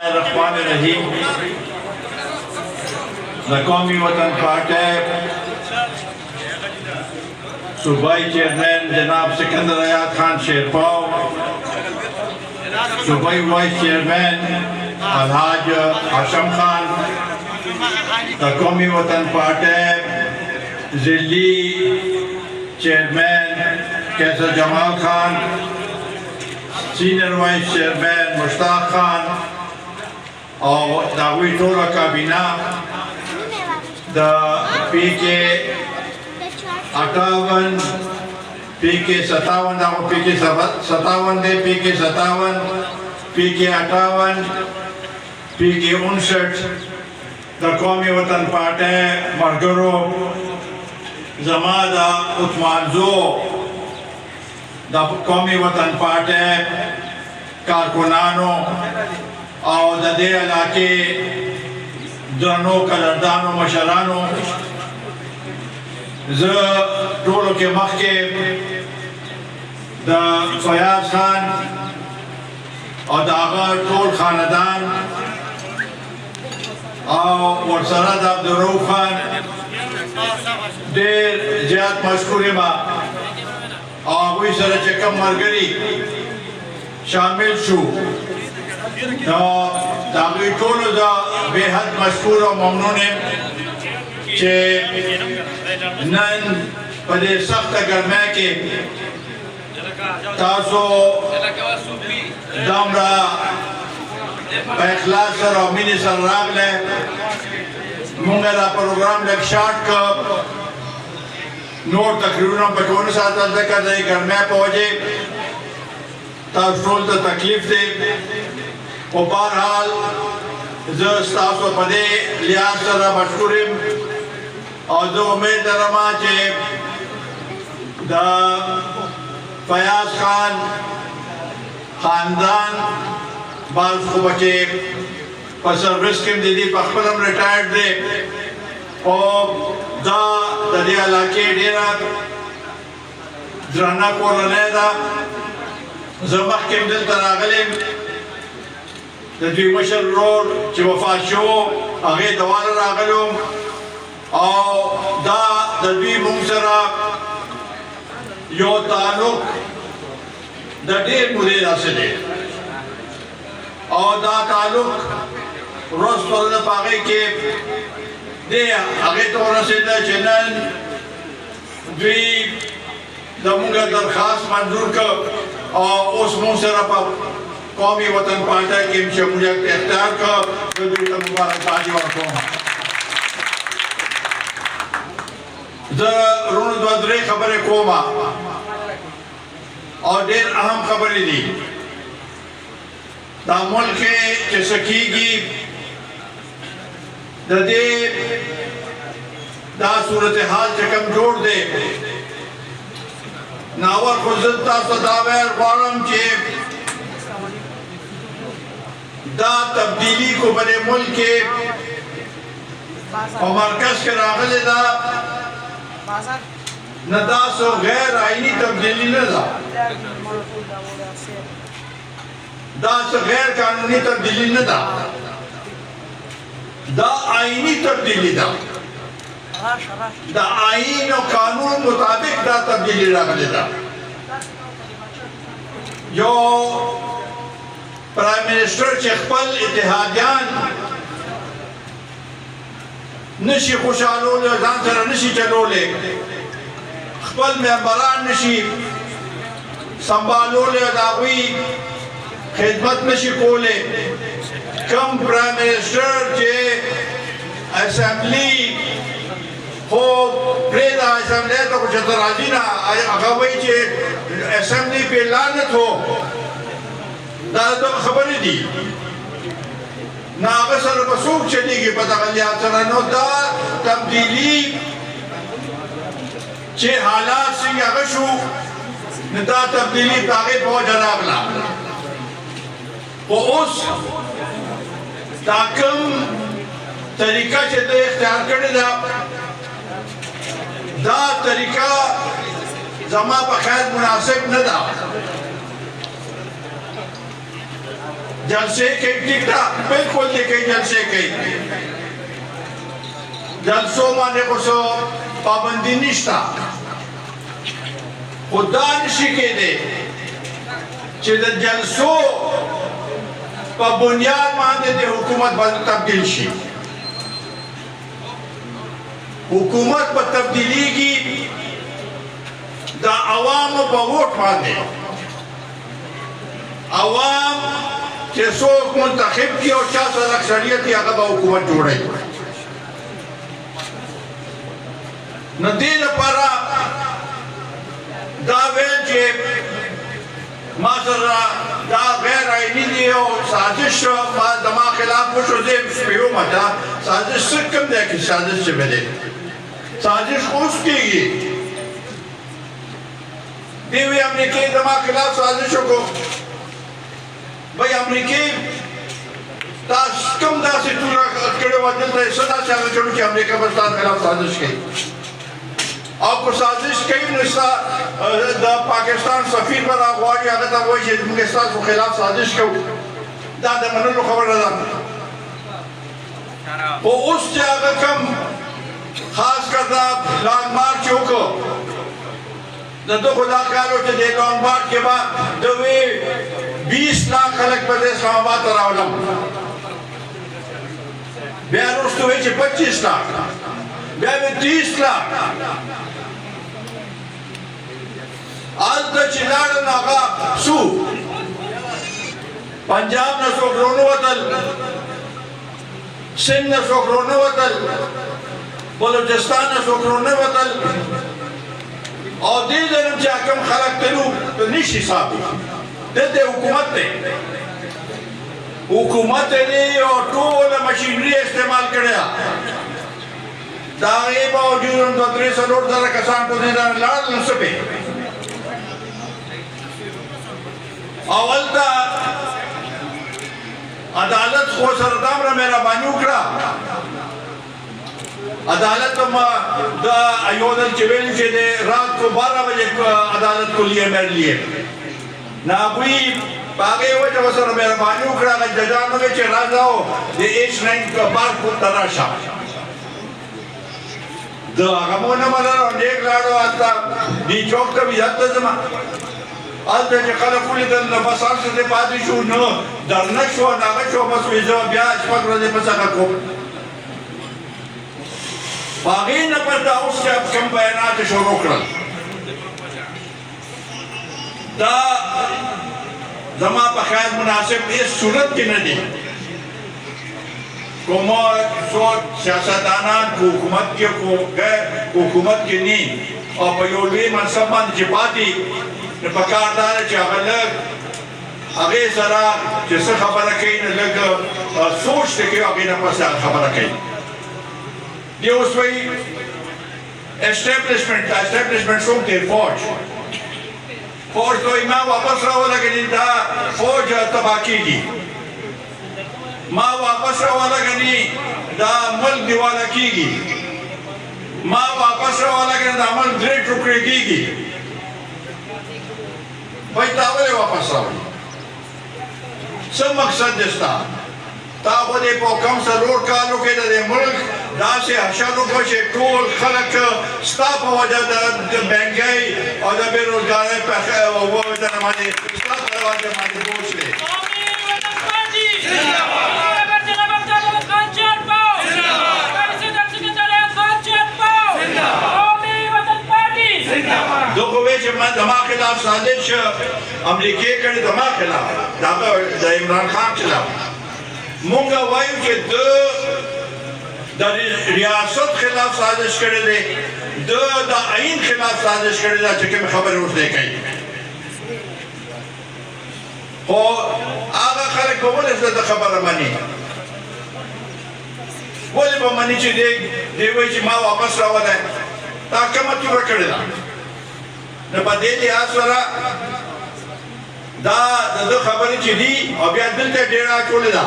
Bismillahirrahmanirrahim. The Qawmi Watan Party Subai Chairman Janab Sikandar Ayad Khan Sherpaw, Subai Vice Chairman Alhaj Hasham Khan, the Qawmi Watan Party Zilli Chairman Kaisar Jamal Khan, Senior Vice Chairman Mushtaq Khan, और दावी टोला काबीना the PK 58 PK 57 दाव PK 57 they PK 57 PK 58 PK 59 the कौमी वतन party मरगरो जमादा उस्मानजो the कौमी वतन party कारकुनानो और दे इलाके दोनों कदरदानों मशरानों टोलों के मख के द फयाज खान और दागर टोल खानदान और वरसराद अब्दुर्रऊफ खान देर ज्यादा मशकूर बा और वही सर चकम मरगरी शामिल शू दावी टोलो दा बेहद मशहूर और ममनून है कि नन पदे सख्त गर्मे के तासो दामरा पैखलास और मिनी सराग ले मुंगला प्रोग्राम लेक शार्ट का नोट तकरीबन बटोन साथ कर दे गर्मे पहुंचे तासो तो तकलीफ दे और बहरहाल जो पदे लिहाज सरा मशहूरिम और जो उम्मीद रमा चे द फयाज खान खानदान बाल को बचे पर सर्विस के दीदी पखपलम रिटायर्ड दे और दा दे इलाके डेरा द्राना को रने दा जमख के दिल तरागले دوی مشر رور چې وفات شو هغه دواره راغلو او دا د دوی موږ سره یو تعلق د ډېر مودې راځي دی او دا تعلق روز پر د پاغې کې دی هغه ته ورسېده چې نن دوی زموږ درخواست منظور کړ او اوس موږ سره په قومی वतन पार्टी की शमूलियत इख्तियार का मुबारकबादी वरदरे खबर कोमा और ढेर अहम खबर दी मुल्क के सकीगी दे दा सूरत हाल चकम जोड़ दे नावर खुजलता सदावेर वालम के दा तब्दीली को बने मुल्क के और मरकज के रागले दा नदास और गैर आईनी तब्दीली न दा गैर कानूनी तब्दीली न दा आईनी तब्दीली दा आईन और कानून मुताबिक दा तब्दीली रागले दा जो प्राइम मिनिस्टर चेखपल इतिहादियान नशी खुशालो ले जान सरा नशी चलो ले खपल मेंबरान नशी संभालो ले दावी खिदमत नशी कोले कम प्राइम मिनिस्टर जे असेंबली हो प्रेदा असेंबली तो कुछ राजी ना अगवई जे असेंबली पे लानत हो दादा खबर दी ना अगर बसूख चलेगी पता चला नो दा तब्दीली चे हालात से अगशु नदा तब्दीली तागे बहुत जनाबला वो उस ताकम तरीका चेते इख्तियार करे दा तरीका जमा बखैर मुनासिब न दा जलसे के टिकटा बिल्कुल देखे जलसे के जलसों माने को सो पाबंदी निष्ठा खुदा निशिके दे चेद जलसों पर बुनियाद माने दे हुकूमत बदल तब्दील शी हुकूमत पर तब्दीली की दा आवाम पर वोट माने आवाम के सोख मुंतखब की और 400 अक्सरियत की अगर हुकूमत जोड़े नतीजे पर दावेल के माजरा दा गैर आईनी दिए और साजिश दमा खिलाफ कुछ उसे स्पीरो मचा साजिश से कम दे कि साजिश से मिले साजिश उसकी ही देवी अमेरिकी दमा खिलाफ साजिशों को भाई अमेरिकी ताश कम दासी तुरा करे वजन थे सदा से आगे चलूँ कि अमेरिका बस्तान खिलाफ साजिश की आपको साजिश कई निस्सा द पाकिस्तान सफीर पर आवाज़ आगे तक वही चीज़ मुझे साथ को खिलाफ साजिश क्यों दादा मनु लो खबर रहा वो उस जगह कम खास कर दा लॉन्ग मार्च होको द तो खुदा ख्याल होते दे लॉन्ग मार्च के बाद दवे 20 लाख खलक पर इस्लामाबाद तरावलम बेरोस तो वेचे 25 लाख बेबे 30 लाख आज तो चिल्लाड़ नागा सू पंजाब न सोकरोनो वतल सिंध न सोकरोनो वतल बलूचिस्तान न सोकरोनो वतल और दी जन्म चाकम खलक तेरू तो निश हिसाब देते हुकूमत ने और टोल मशीनरी इस्तेमाल करेगा दागे बावजूद उन 3 करोड़ दर कसान को देना लाल नसबे अवल ता अदालत को सरदाम रा मेरा बान्यूकरा अदालत में द अयोधन चिवेल के दे रात को 12 बजे अदालत को लिए मेरे लिए ना कोई बागे वो जब सर मेरा बान्यूकरा का जजान में चे राजाओ दे H9 का बार को तराशा द आगमन मरा और एक लाडो आता दी चौक का भी जाता जमा आज जे कल कुली दन बसार से दे पादी शू न दरना शो नागा शो बस विजो ब्याज पकड़ दे पसा को बागी न पर दाउस के कम बयानात शुरू कर दा जमा पखायत मुनासिब इस सूरत की नदी कोमो सो सियासतदाना हुकूमत के को गए हुकूमत के नी और पयोली मनसबन जिपाती न पकारदार चावलक आगे जरा जैसे खबर कहीं न लग सोच के आगे न पसा खबर कहीं ये उस वही एस्टेब्लिशमेंट सोचते फौज तो इमाम वापस रहो लगे था फौज तबाकी की माँ वापस रहो लगे दा मुल्क दीवाला की माँ वापस रहो लगे दा मुल्क ग्रेट टुकड़े की भाई तावले वापस आओ सब मकसद जिसका तावले को कम से रोड का लोग के दे मुल्क दासे हशारों को से टोल खलक स्टाफ वजह द महंगाई और द बेरोजगारी पे वो इधर हमारे स्टाफ वाले हमारे बोझ ले दमा खिलाफ साजिश अमरीकी करे दमा खिलाफ दा इमरान खान खिलाफ मुंगा वायु के द रियासत खिलाफ साजिश करे दे द आइन खिलाफ साजिश करे दा चके में खबर उस दे कहीं हो आगा खले को बोले से खबर मानी बोले वो मनी ची दे वही ची माँ वापस रहा है ताकि मत चुरा करे दा न बदेली आसरा दा द खबर चली और बिया दिल ते डेरा चले दा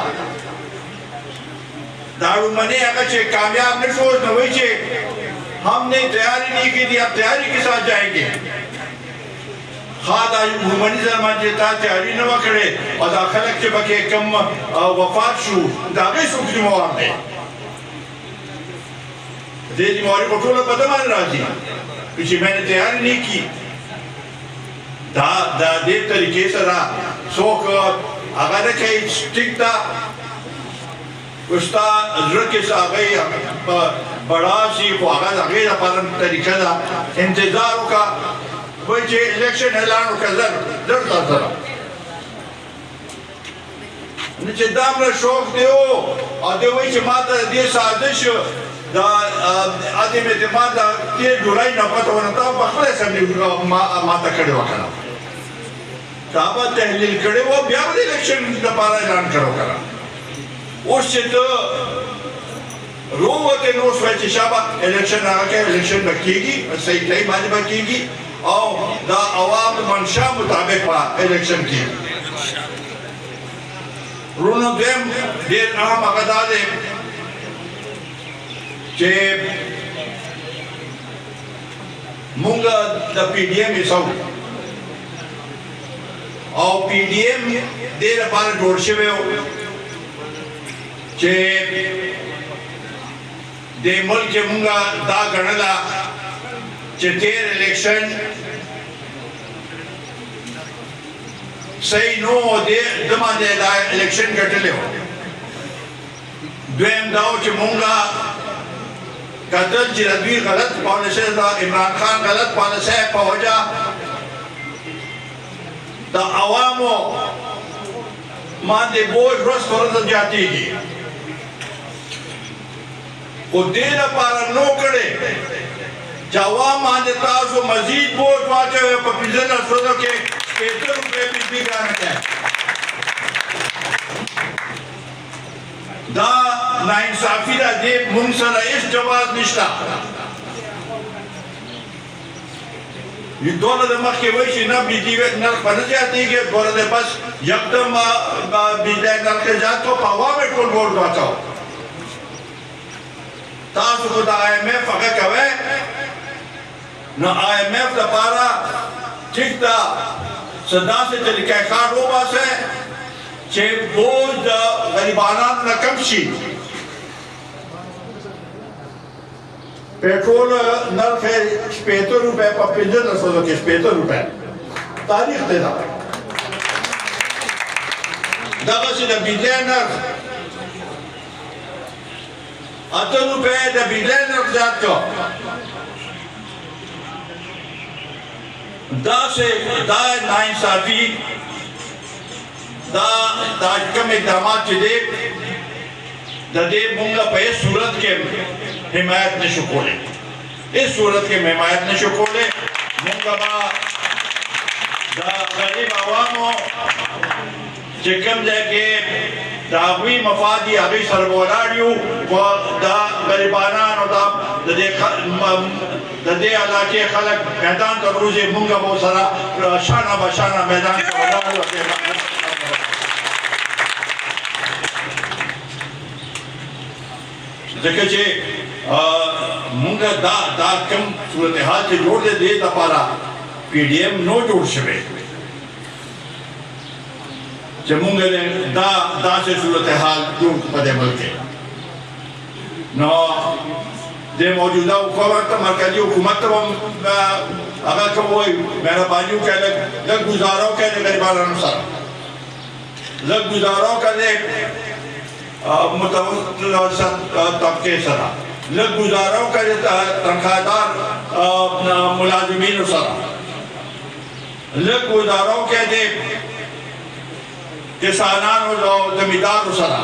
दारू मने अगर चे कामयाब न सोच न वही चे हमने तैयारी नहीं की थी अब तैयारी के साथ जाएंगे خا دا هومنیزم باندې تا تیاري نه وکړې او دا خلک چې پکې کم وفات شو د هغې څوک ذموار دی دې ذمواري په ټوله په ده باندې راځي چې محنت تیاري نه کړي دا د دې طریقې سره څوک هغه نه کوي ټیک ده ستا زړه کې څه هغې بړا شي خو هغه د هغې لپاره طریقه ده انتظار وکړه وایي چې الیکشن اعلان وکړه زر تا سره نه چې دا مله شوق دی او دی وایي چې ما ته د دې سازش دا عدم اعتماد د دې جولای نه پته ونه تا په خپله اسمبلي ما ته کړې وه که نه تا به تحلیل کړی و بیا به د الیکشن لپاره اعلان کړی که نه اوس چې ته رووتې نو اوس وایي چې شابه الیکشن هغه کوي الیکشن به کېږي صحیح ټایم باندې به کېږي او دا عوام منشا مطابق به الیکشن کېږي وروڼو دویم ډېر اهم هغه دا دی چې مونږ د پی ډي ایم حصه او پی ډي ایم دې لپاره جوړ شوی و چې د ملک کې مونږ دا ګڼله چې تېر الیکشن صحیح نو و ده باندې دا الیکشن ګټلی و دویم دا و چې مونږ کتل چې د دوی غلط پالیسۍ د عمران خان غلط پالیسۍ په وجه د عوامو باندې بوج ورځ په ورځ زیاتېږي خو دې لپاره نو کړی چې عوام باندې تاسو مزید بوج واچوئ په 15 ورځو کې 15 روپۍ بجلي ګرانه کړئ دا ناانصافي ده دې مونږ سره هېڅ جواز نشته دوله د مخکې وایي چې نه بجلي نرخ به نه زیاتېږي دوله د بس یکدم بجلي نرخ زیات کړو په عوام یې ټول بوج واچوه تاسو خو د آی ایم ایف هغه کوئ نو آی ایم ایف لپاره ټیک ده څه داسې طریقه کار وباسئ چې بوج د غریبانو نه کم شي पेट्रोल नर्ख है 75 रुपए पर 15 के 75 रुपए तारीख दे दगा से द बिजली नर्ख 8 रुपए द बिजली नर्ख जात को दा से दा नाइंसाफी दा कम इकदामात दे मूंगा पे सूरत के हिमायत ने शुकोले इस सूरत के हिमायत ने शुकोले मूंगा बा गरीब आवामो चिकम जाके दावी मफादी अभी सरबोलाडियो व दा गरीबाना नो दा दे इलाके खलक मैदान तो रोजे मूंगा बहुत सारा शाना बशाना मैदान ځکه چې مونږ دا کوم صورتحال چې جوړ دی دې لپاره پی ډي ایم نو جوړ شوی چې مونږ داسې صورتحال جوړ په دې ملک کې نو د موجوده حکومت مرکزي حکومت ته هم هغه کوم وایي مهرباني وکړئ لږ ګزاره وکړئ د غریبانو سره لږ ګزاره وکړئ متوسط طبقے سرا لگ گزاروں کا تنخواہدار ملازمین سرا لگ گزاروں کے دے کسانان و زمیندار سرا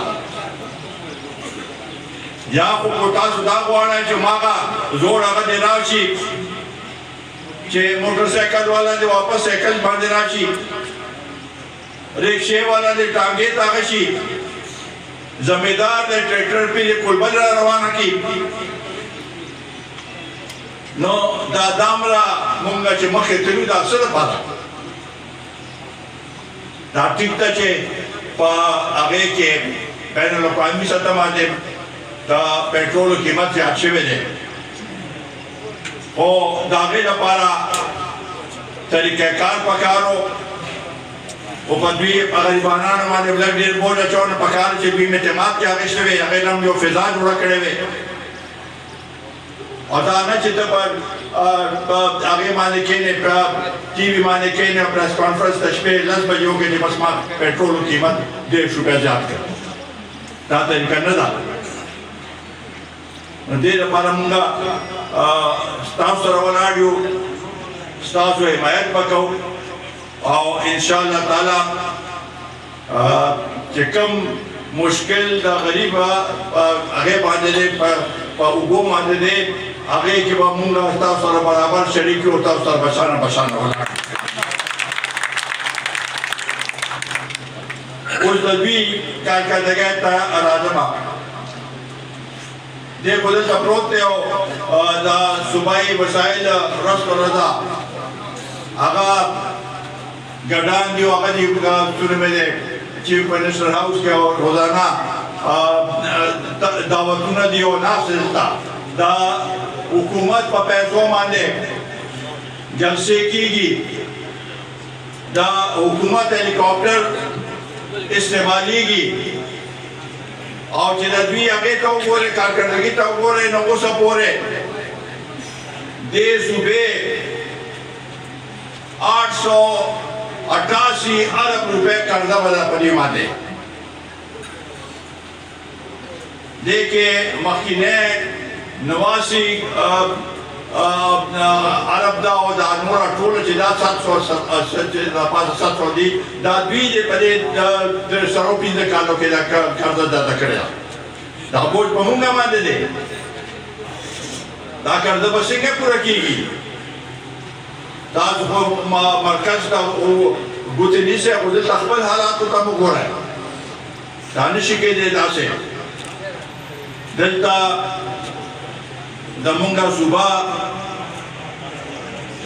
یا کو کوٹا سدا غواړی چې ماغه زوړ هغه دې راشي چې موټر سایکل والا دې واپس سایکل باندې راشي رکشې والا دې ټانګې ته هغه شي زمیندار دے ٹریکٹر پہ یہ کلبل را روانہ کی نو دا دامرا مونگا چے مخی تلو دا سر پادا دا ٹکتا چے پا آگے کے بین الاقوامی سطح ماندے دا پیٹرول قیمت زیاد شوے دے او دا آگے دا پارا طریقه کار پکارو او په دوی غریبانانو باندې لږ ډېر بوج اچونه پکار چې دوی اعتماد کې اخیستی وي هغې نه هم یو فضا جوړه کړې وې او دا نه چې ته په هغې باندې کښېنې په ټي وي باندې کښېنې او پریس کانفرنس د شپې 10 بجو کې چې بس ما پټرولو قیمت 1.5 روپۍ زیات کړ دا طریقه نه ده نو دې لپاره مونږ ستاسو سره ولاړ یو ستاسو حمایت به کوو او انشاءالله تعالی چې کوم مشکل د غریب هغې باندې دی په اوږو باندې دی هغې کې به مونږ ستاسو سره برابر شریک یو تاسو سره بشانه ولاړ اوس د دوی کارکردګۍ ته راځم دې خو دلته پروت دی او د صوبایي وسایل ورځ په ورځ هغه ګډان دي او هغه دي څونه مې دی چیف منسټر هاوس کې روزانه دعوتونه دي او ناستې دلته د حکومت په پیسو باندې جلسې کېږي د حکومت هلیکاپټر استعمالیږي او چې د دوی هغې ته وګورئ کارکردګي ته وګورئ نو اوسه پورې دې صوبې 888 ارب روپے قرضہ بدا پڑی ماتے دیکھے مخینے 89 ارب دا او دا نورا ټول چې دا 700 دی دا دوی دې په دې سرو پینځه کالو کې دا قرضه ادا کړی دا بوج په موږ باندې دی دا قرضه به څنګه پوره کیږي تاسو په مرکز ته ګوتې نیسئ خو دلته خپل حالاتو ته مو ګورئ دا نشي کېدی داسې دلته زمونږ صوبه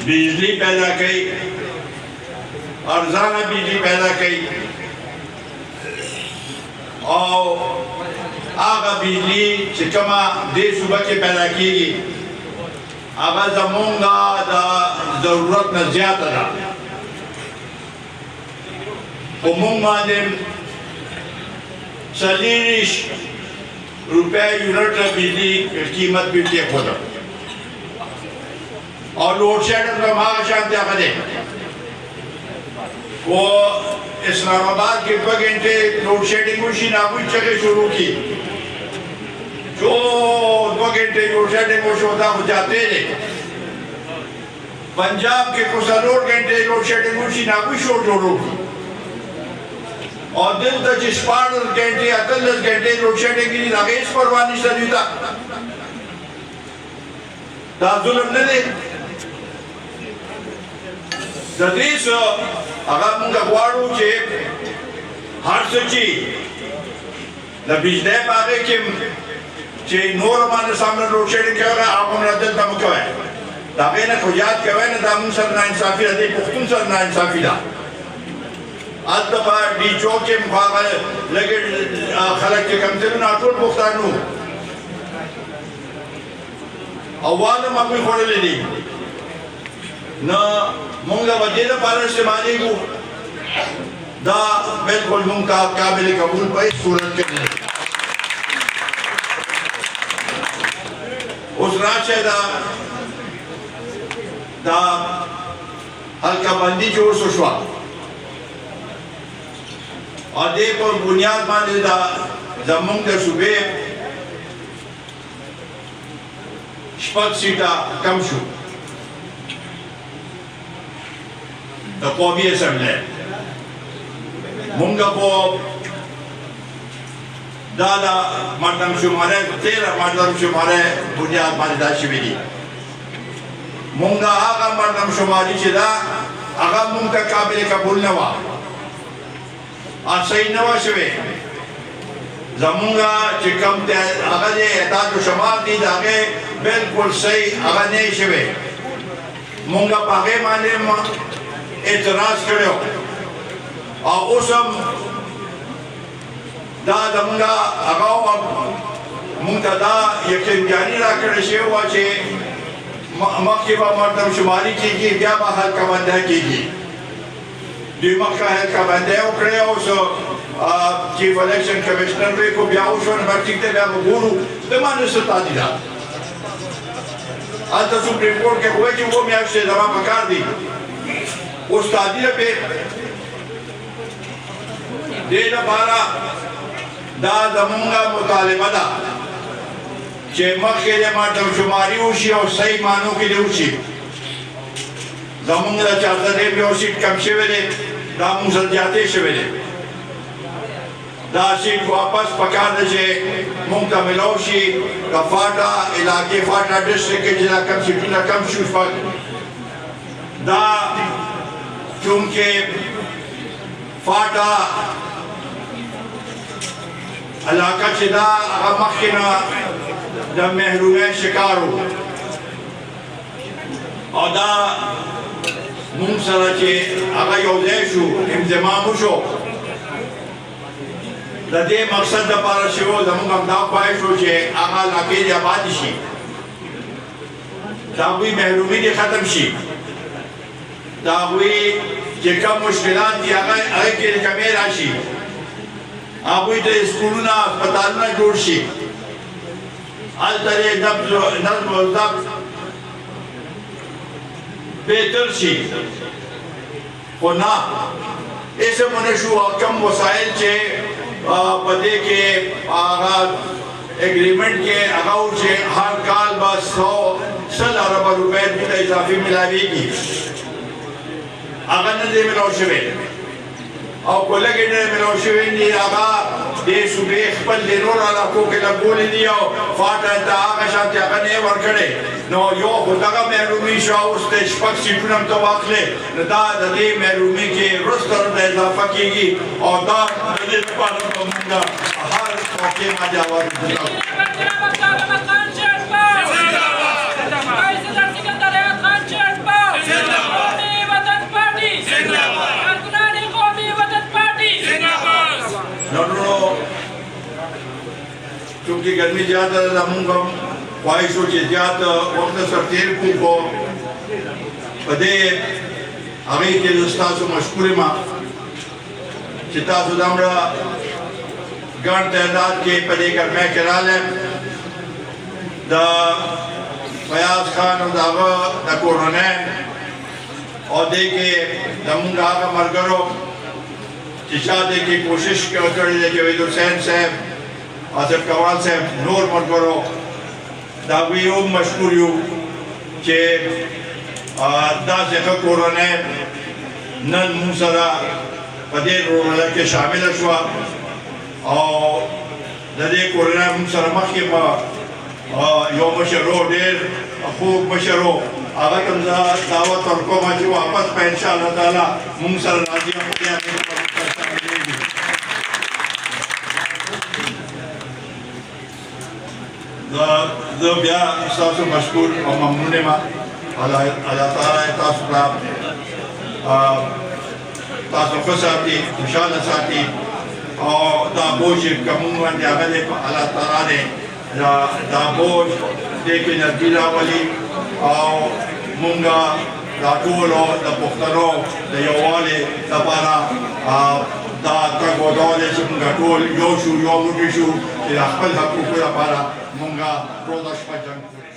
بجلی پیدا کوي ارزانه بجلی پیدا کوي او هغه بجلی چې کومه دې صوبه کې پیدا کېږي هغه زمونږ د ضرورت نه زیاته ده خو مونږ باندې 40 روپۍ یونټ بجلی قیمت به کېښوده او لوډ شیډنګ هم هغه شانتې هغه دی خو اسلام آباد کې 2 घंटे لوډ شیډنګ وشي نو هغوی چغې شروع کړي जो 2 घंटे لوډ شیډنګ وشو دا خو جاتے دی पंजाब के को 4 घंटे लोड शेडिंग उसी ना कोई शोर जोड़ो और दिल तक जिस 12 घंटे 18 घंटे लोड शेडिंग की लागेज परवानी सरीता दा जुल्म ने दे जदीस अगर मुंगा वाड़ो जे हर सची द बिजली पागे के जे नोर माने सामने लोड शेडिंग करेगा आप हम दिल तक मुकवे دا غینه خو یاد کوي نه دا مونږ سره ناانصافي ده پښتون سره ناانصافي ده هلته به ډي چوک کې هغه لږ خلک چې کم تلونه ټول پښتانه او واده هم هغوی خوړلي دي نه مونږ به دې لپاره استعمالېږو دا بلکل مونږ ته قابل قبول په هېڅ صورت کې نه دی اوس راشه دا حلقہ بندی جوړ شو او دې په بنیاد باندې دا زمونږ د صوبې شپږ سیټه کم شو د قومي اسمبلی مونږ په دا مردم شماره 13 مردم شماره بنیاد باندې دا شوي دي مونږه هغه مردم شماري چې دا هغه مونږ ته قابل قبول نه وه صحیح نه وه شوې زمونږه چې کوم هغه د اعداد و شمار دي د هغې بلکل صحیح هغه نه یې شوې مونږه په هغې باندې اعتراض کړی او اوس هم دا زمونږه هغه مونږ ته دا یقینجاني راکړې شوې وه چې मक्के बा मर्दम शुमारी कीगी बिया बा हल्का बंदा कीगी दुई मक्का हल्का बंदा उकड़े उस चीफ इलेक्शन कमिश्नर पे को बिया उस वन बर्तिकते बिया गुरु दमाने सता दिला आज तो सुप्रीम कोर्ट के हुए कि वो मैं से दवा पकार दी उस तादिले पे देना बारा दा दमुंगा मुतालिबा दा चे मक्के दे मर्दम शुमारी उशी और सही मानो के लिए उशी दमुंगा दा चाहता दे भी और सीट कम शेवेले दा मुंसर जाते शेवेले दा सीट वापस पकार दे चे मुंगता मिलाउशी दा फाटा इलाके फाटा डिस्ट्रिक्ट के जिला कम सीट ना कम शूफा दा चूंकि फाटा इलाका चिदा मक्किना दा महरूम शिकारो और दा मुंसरा चे आगा योदेशु इंतमामुशो दा दे मकसद दा पारा शिवो दा मुंगम दा ख्वाहिशो चे आगा लाके दे आबादिशी दा हुई महरूमी दे खत्म शी दा हुई जे कम मुश्किलात दी आगा के कमे राशि आबुई ते स्कूलना अस्पतालना जोड़शी आल तरे नज़्म व ज़ब्त बेहतर शी को ना ऐसे मनुष्य कम वसाइल चे पदे के आगाज एग्रीमेंट के अगाउ चे हर काल बस 100 अरब रुपए की इजाफी मिलावेगी अगर न दे मिलाओ और कोलगे ने मिलोशिवे ने आगा दे सुबह पर लेनो वाला को के लगोले दिया फाटा ता आगा शांति आगा ने वर्कड़े नो यो खुदागा महरूमी शाउस ते स्पक सीटुनम तो वाखले नदा दे महरूमी के रुस्तर दे इजाफा कीगी और दा दे पर मुंगा हर मौके में जावर क्योंकि गर्मी ज्यादा मुंगा ख्वाहिशों से ज्यादा वक्त सरतेर को पदे अभी के दोस्तासु मशकूर माँ चिता सुदामरा गण तैनात के पदे कर मैं कराले दा फयाज खान और दावा दा कोरोने और देखे दमुंगा का मरगरो चिशा दे की कोशिश कर ले जो इधर सैन साहब आसिफ कवाल से नूर मरगरो दावियो मशकूरियो के दास एक कोरोने नन मुसरा पदे रोला के शामिल हुआ और दे कोरोना मुसरा मक्के पा यो मशरो डेर खूब मशरो अगर तुम दावत और को मची वापस पे इंशाअल्लाह ताला मुसरा राजी हो द बिया सासु मशकूर और ममनून मा अल्लाह ताला तासुला तासु खसाती खुशहाल साथी और दाबोज कमुन जागले अल्लाह ताला ने दाबोज देखे नबीला वाली और मुंगा दाटूलो द पुख्तनो द यवाले दबारा दा तगोदोले मुंगा टोल योशु योमुडिशु इला खल हकूक ला पारा मुंगा रोदाश पजंग